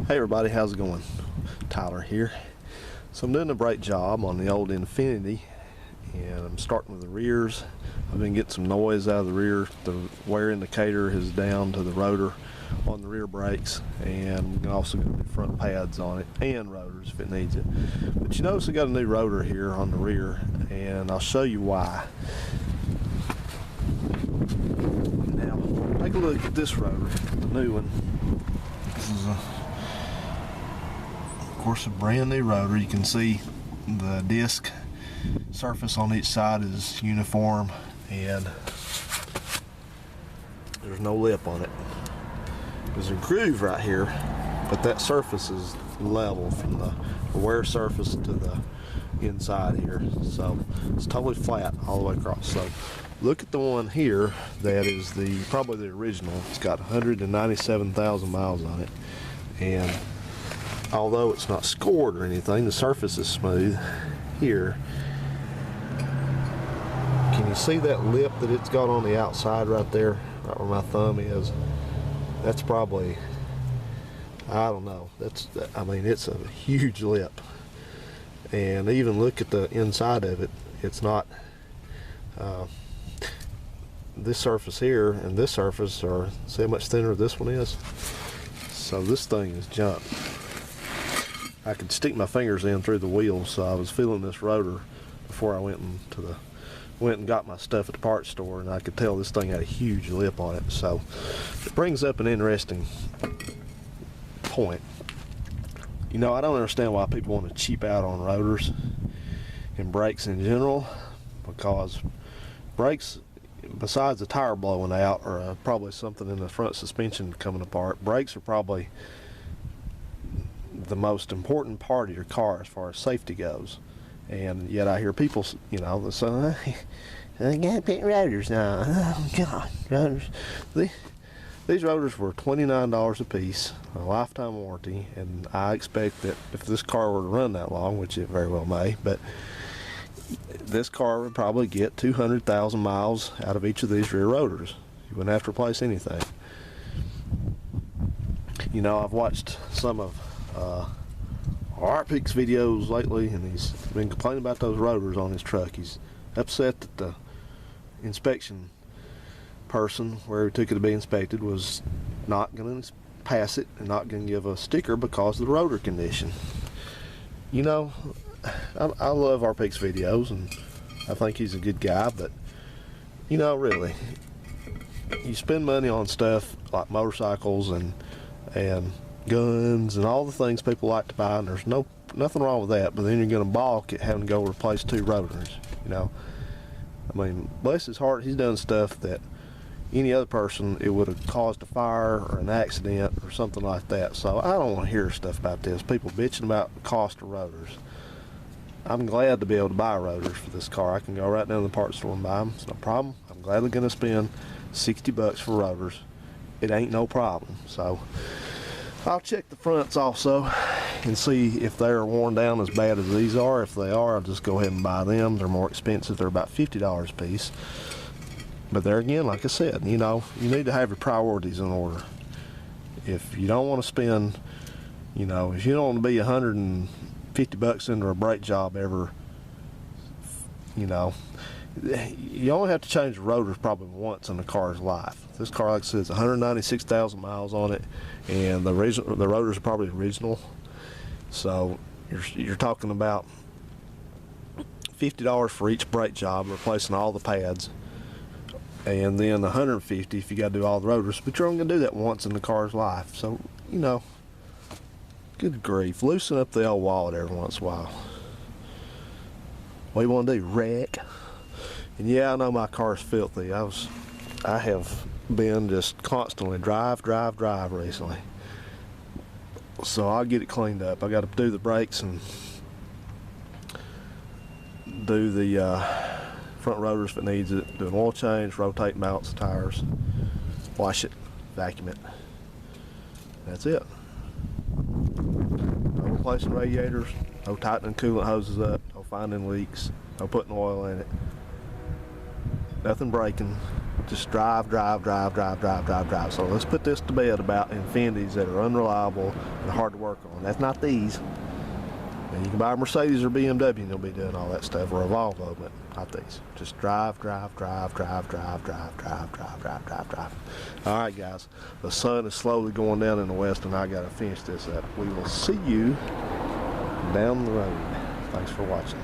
Hey everybody, how's it going? Tyler here. So I'm doing a brake job on the old Infinity, and I'm starting with the rears. I've been getting some noise out of the rear. The wear indicator is down to the rotor on the rear brakes, and I'm also going to do front pads on it and rotors if it needs it. But you notice I got a new rotor here on the rear, and I'll show you why. Now, take a look at this rotor, the new one. This is of course a brand new rotor. You can see the disc surface on each side is uniform, and there's no lip on it. There's a groove right here, but that surface is level from the wear surface to the inside here, so it's totally flat all the way across. So look at the one here that is probably the original. It's got 197,000 miles on it, and although it's not scored or anything, the surface is smooth here. Can you see that lip that it's got on the outside right there, right where my thumb is? That's probably, I don't know, I mean, it's a huge lip. And even look at the inside of it, it's not, this surface here and this surface are, see how much thinner this one is? So this thing is junk. I could stick my fingers in through the wheels, so I was feeling this rotor before I went and got my stuff at the parts store, and I could tell this thing had a huge lip on it. So it brings up an interesting point. You know, I don't understand why people want to cheap out on rotors and brakes in general, because brakes, besides the tire blowing out or probably something in the front suspension coming apart, brakes are probably the most important part of your car as far as safety goes. And yet I hear people, you know, say, I gotta pick rotors now. Oh God, rotors. These rotors were $29 a piece, a lifetime warranty, and I expect that if this car were to run that long, which it very well may, but this car would probably get 200,000 miles out of each of these rear rotors. You wouldn't have to replace anything. You know, I've watched some of Art Peak's videos lately, and he's been complaining about those rotors on his truck. He's upset that the inspection person where he took it to be inspected was not going to pass it and not going to give a sticker because of the rotor condition. You know, I love Art Peak's videos, and I think he's a good guy, but you know, really, you spend money on stuff like motorcycles and guns and all the things people like to buy, and there's nothing wrong with that, but then you're going to balk at having to go replace 2 rotors. You know, I mean, bless his heart, he's done stuff that any other person, it would have caused a fire or an accident or something like that. So I don't want to hear stuff about this, people bitching about the cost of rotors. I'm glad to be able to buy rotors for this car. I can go right down to the parts store and buy them. It's no problem. I'm gladly going to spend $60 for rotors. It ain't no problem. So I'll check the fronts also and see if they're worn down as bad as these are. If they are, I'll just go ahead and buy them. They're more expensive. They're about $50 a piece. But there again, like I said, you know, you need to have your priorities in order. If you don't want to spend, you know, if you don't want to be $150 into a brake job ever, you know, you only have to change the rotors probably once in the car's life. This car, like I said, is 196,000 miles on it, and the rotors are probably original. So you're talking about $50 for each brake job, replacing all the pads, and then $150 if you got to do all the rotors. But you're only going to do that once in the car's life. So, you know, good grief, loosen up the old wallet every once in a while. What do you want to do, wreck? And yeah, I know my car's filthy. I have been just constantly drive recently. So I'll get it cleaned up. I got to do the brakes and do the front rotors if it needs it, do an oil change, rotate, balance the tires, wash it, vacuum it. That's it. No replacing radiators, no tightening coolant hoses up, no finding leaks, no putting oil in it. Nothing breaking. Just drive. So let's put this to bed about Infinitis that are unreliable and hard to work on. That's not these. Now you can buy a Mercedes or BMW and you'll be doing all that stuff, or a Volvo, but not these. Just drive. All right, guys. The sun is slowly going down in the west, and I got to finish this up. We will see you down the road. Thanks for watching.